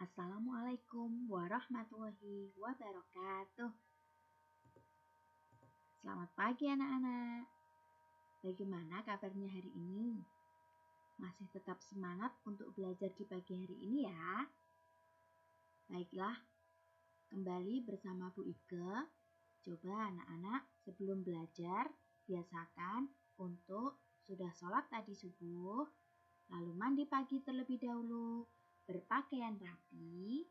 Assalamualaikum warahmatullahi wabarakatuh. Selamat pagi anak-anak. Bagaimana kabarnya hari ini? Masih tetap semangat untuk belajar di pagi hari ini ya? Baiklah, kembali bersama Bu Ike. Coba anak-anak sebelum belajar, biasakan untuk sudah sholat tadi subuh, lalu mandi pagi terlebih dahulu, berpakaian rapi,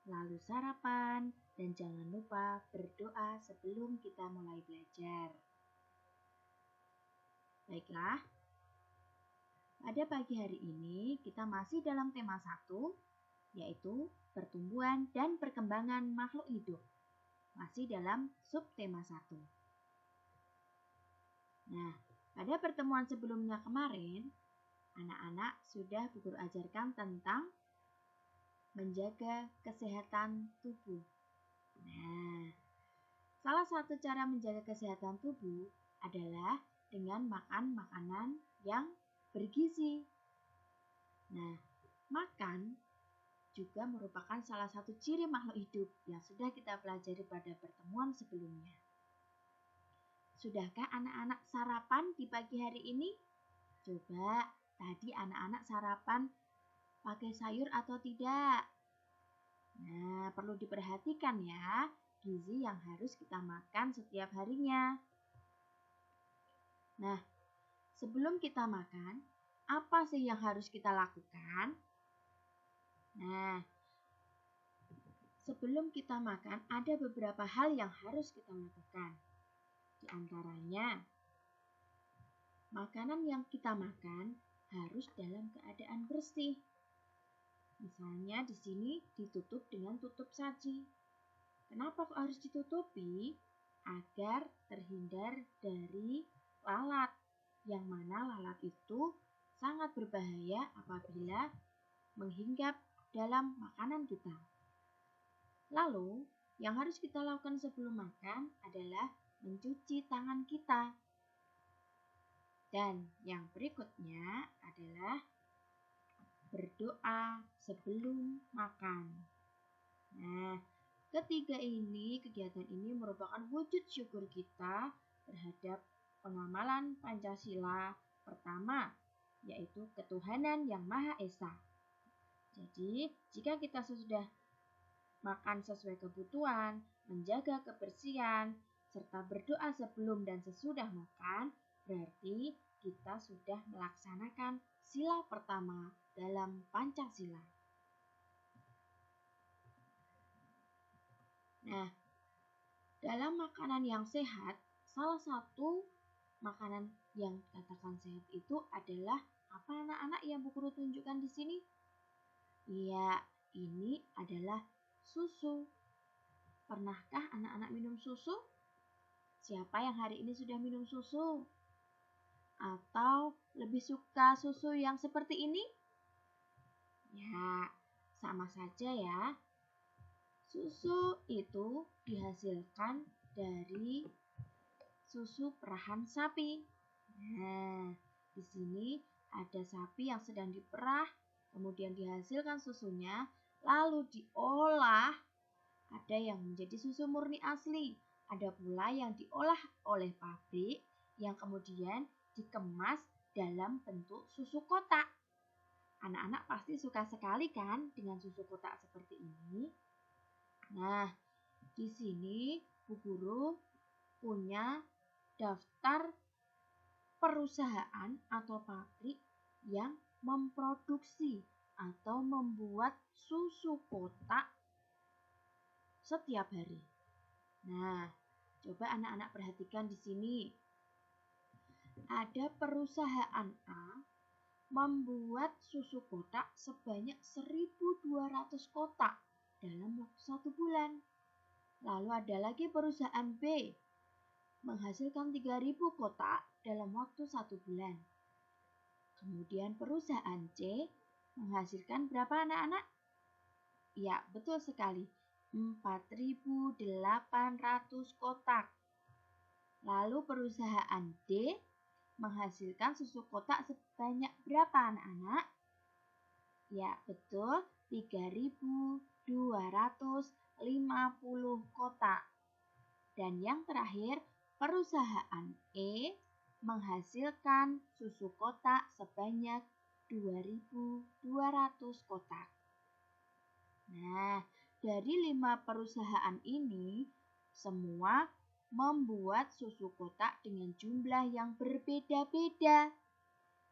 lalu sarapan, dan jangan lupa berdoa sebelum kita mulai belajar. Baiklah, pada pagi hari ini kita masih dalam tema 1, yaitu pertumbuhan dan perkembangan makhluk hidup. Masih dalam subtema 1. Nah, pada pertemuan sebelumnya kemarin, anak-anak sudah Bu Guru ajarkan tentang menjaga kesehatan tubuh. Nah, salah satu cara menjaga kesehatan tubuh adalah dengan makan makanan yang bergizi. Nah, makan juga merupakan salah satu ciri makhluk hidup yang sudah kita pelajari pada pertemuan sebelumnya. Sudahkah anak-anak sarapan di pagi hari ini? Coba tadi anak-anak sarapan pakai sayur atau tidak? Nah, perlu diperhatikan ya, gizi yang harus kita makan setiap harinya. Nah, sebelum kita makan, apa sih yang harus kita lakukan? Nah, sebelum kita makan, ada beberapa hal yang harus kita lakukan. Di antaranya, makanan yang kita makan harus dalam keadaan bersih. Misalnya di sini ditutup dengan tutup saji. Kenapa kok harus ditutupi? Agar terhindar dari lalat. Yang mana lalat itu sangat berbahaya apabila menghinggap dalam makanan kita. Lalu, yang harus kita lakukan sebelum makan adalah mencuci tangan kita. Dan yang berikutnya adalah berdoa sebelum makan. Nah, kegiatan ini merupakan wujud syukur kita terhadap pengamalan Pancasila pertama, yaitu ketuhanan yang Maha Esa. Jadi, jika kita sudah makan sesuai kebutuhan, menjaga kebersihan, serta berdoa sebelum dan sesudah makan, berarti kita sudah melaksanakan sila pertama dalam Pancasila. Nah, dalam makanan yang sehat, salah satu makanan yang katakan sehat itu adalah apa anak-anak yang Bu Guru tunjukkan di sini? Iya, ini adalah susu. Pernahkah anak-anak minum susu? Siapa yang hari ini sudah minum susu? Atau lebih suka susu yang seperti ini? Ya, sama saja ya. Susu itu dihasilkan dari susu perahan sapi. Nah, di sini ada sapi yang sedang diperah, kemudian dihasilkan susunya, lalu diolah. Ada yang menjadi susu murni asli, ada pula yang diolah oleh pabrik yang kemudian dikemas dalam bentuk susu kotak. Anak-anak pasti suka sekali kan dengan susu kotak seperti ini? Nah, di sini Bu Guru punya daftar perusahaan atau pabrik yang memproduksi atau membuat susu kotak setiap hari. Nah, coba anak-anak perhatikan di sini. Ada perusahaan A membuat susu kotak sebanyak 1.200 kotak dalam waktu 1 bulan. Lalu ada lagi perusahaan B menghasilkan 3.000 kotak dalam waktu 1 bulan. Kemudian perusahaan C menghasilkan berapa anak-anak? Ya, betul sekali. 4.800 kotak. Lalu perusahaan D menghasilkan susu kotak sebanyak berapa anak-anak? Ya, betul, 3.250 kotak. Dan yang terakhir, perusahaan E menghasilkan susu kotak sebanyak 2.200 kotak. Nah, dari 5 perusahaan ini, semua membuat susu kotak dengan jumlah yang berbeda-beda.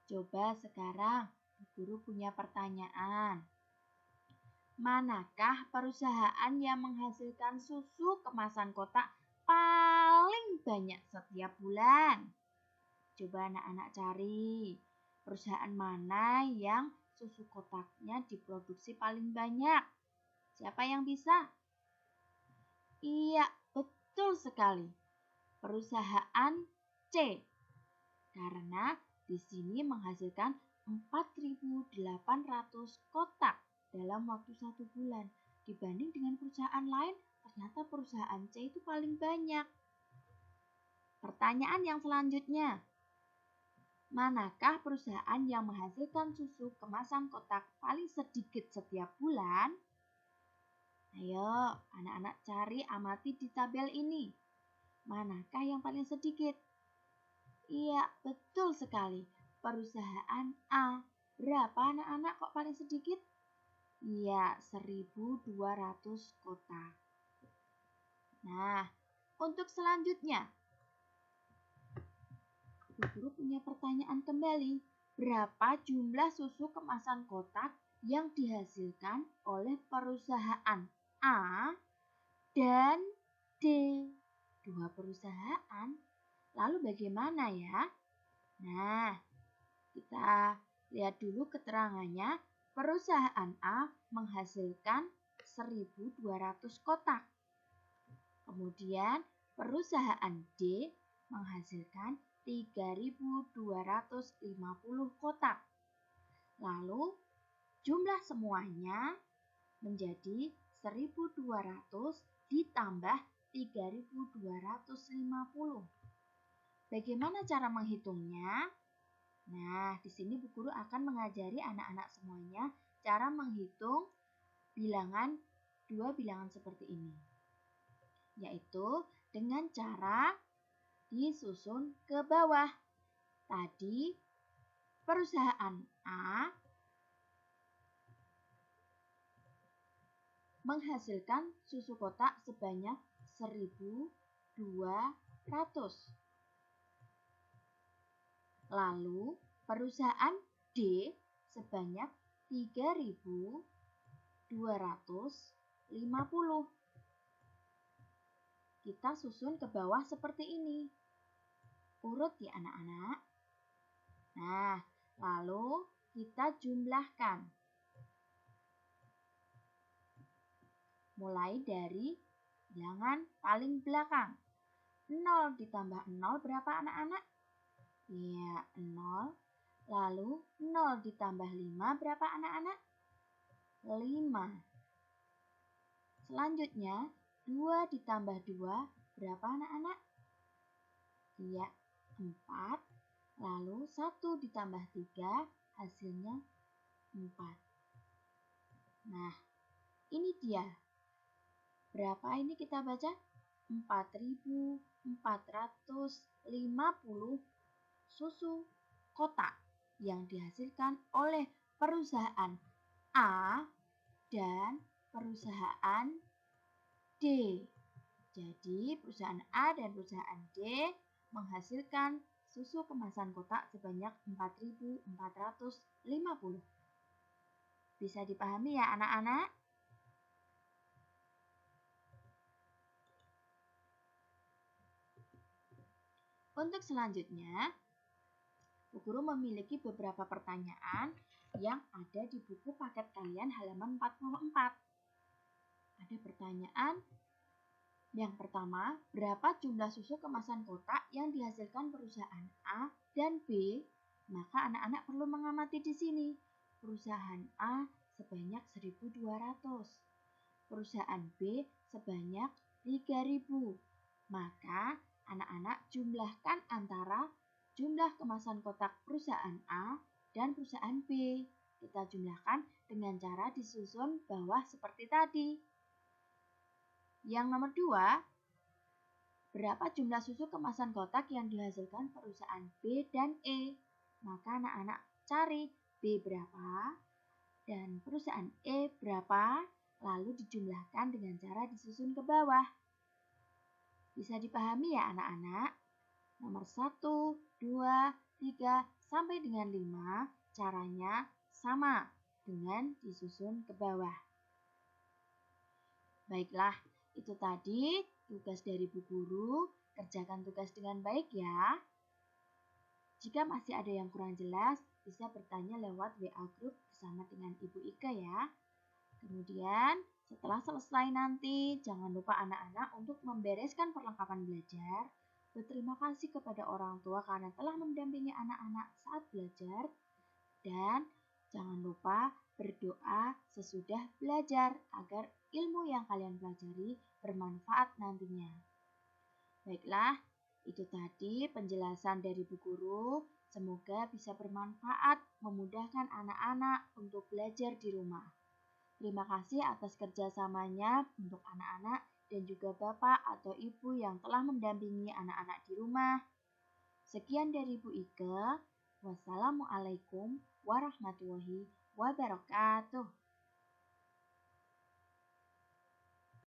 Coba sekarang, Guru punya pertanyaan. Manakah perusahaan yang menghasilkan susu kemasan kotak paling banyak setiap bulan? Coba anak-anak cari perusahaan mana yang susu kotaknya diproduksi paling banyak. Siapa yang bisa? Iya, betul sekali. Perusahaan C. Karena di sini menghasilkan 4.800 kotak dalam waktu 1 bulan. Dibanding dengan perusahaan lain, ternyata perusahaan C itu paling banyak. Pertanyaan yang selanjutnya. Manakah perusahaan yang menghasilkan susu kemasan kotak paling sedikit setiap bulan? Ayo, anak-anak cari amati di tabel ini. Manakah yang paling sedikit? Iya, betul sekali. Perusahaan A. Berapa anak-anak kok paling sedikit? Iya, 1.200 kotak. Nah, untuk selanjutnya, Guru punya pertanyaan kembali. Berapa jumlah susu kemasan kotak yang dihasilkan oleh perusahaan A dan D? 2 perusahaan. Lalu bagaimana ya? Nah, kita lihat dulu keterangannya. Perusahaan A menghasilkan 1.200 kotak. Kemudian perusahaan D menghasilkan 3.250 kotak. Lalu jumlah semuanya menjadi 1.200 ditambah 3.250. Bagaimana cara menghitungnya? Nah, di sini Bu Guru akan mengajari anak-anak semuanya cara menghitung bilangan 2 bilangan seperti ini. Yaitu dengan cara disusun ke bawah. Tadi perusahaan A menghasilkan susu kotak sebanyak 1.200. Lalu perusahaan D sebanyak 3.250. Kita susun ke bawah seperti ini. Urut ya anak-anak. Nah, lalu kita jumlahkan. Mulai dari bilangan paling belakang. 0 ditambah 0 berapa anak-anak? Ya, 0. Lalu 0 ditambah 5 berapa anak-anak? 5. Selanjutnya 2 ditambah 2 berapa anak-anak? Ya, 4. Lalu 1 ditambah 3 hasilnya 4. Nah, ini dia. Berapa ini kita baca? 4.450 susu kotak yang dihasilkan oleh perusahaan A dan perusahaan D. Jadi perusahaan A dan perusahaan D menghasilkan susu kemasan kotak sebanyak 4.450. Bisa dipahami ya anak-anak? Untuk selanjutnya, Bu Guru memiliki beberapa pertanyaan yang ada di buku paket kalian halaman 44. Ada pertanyaan yang pertama, berapa jumlah susu kemasan kotak yang dihasilkan perusahaan A dan B? Maka anak-anak perlu mengamati di sini. Perusahaan A sebanyak 1.200. Perusahaan B sebanyak 3.000. Maka anak-anak jumlahkan antara jumlah kemasan kotak perusahaan A dan perusahaan B. kita jumlahkan dengan cara disusun bawah seperti tadi. Yang nomor 2, berapa jumlah susu kemasan kotak yang dihasilkan perusahaan B dan E? Maka anak-anak cari B berapa dan perusahaan E berapa, lalu dijumlahkan dengan cara disusun ke bawah. Bisa dipahami ya anak-anak? Nomor 1, 2, 3, sampai dengan 5 caranya sama dengan disusun ke bawah. Baiklah, itu tadi tugas dari Bu Guru. Kerjakan tugas dengan baik ya. Jika masih ada yang kurang jelas, bisa bertanya lewat WA Group bersama dengan Ibu Ika ya. Kemudian, setelah selesai nanti, jangan lupa anak-anak untuk membereskan perlengkapan belajar. Berterima kasih kepada orang tua karena telah mendampingi anak-anak saat belajar. Dan jangan lupa berdoa sesudah belajar agar ilmu yang kalian pelajari bermanfaat nantinya. Baiklah, itu tadi penjelasan dari Bu Guru. Semoga bisa bermanfaat memudahkan anak-anak untuk belajar di rumah. Terima kasih atas kerjasamanya untuk anak-anak dan juga Bapak atau Ibu yang telah mendampingi anak-anak di rumah. Sekian dari Bu Ike. Wassalamualaikum warahmatullahi wabarakatuh.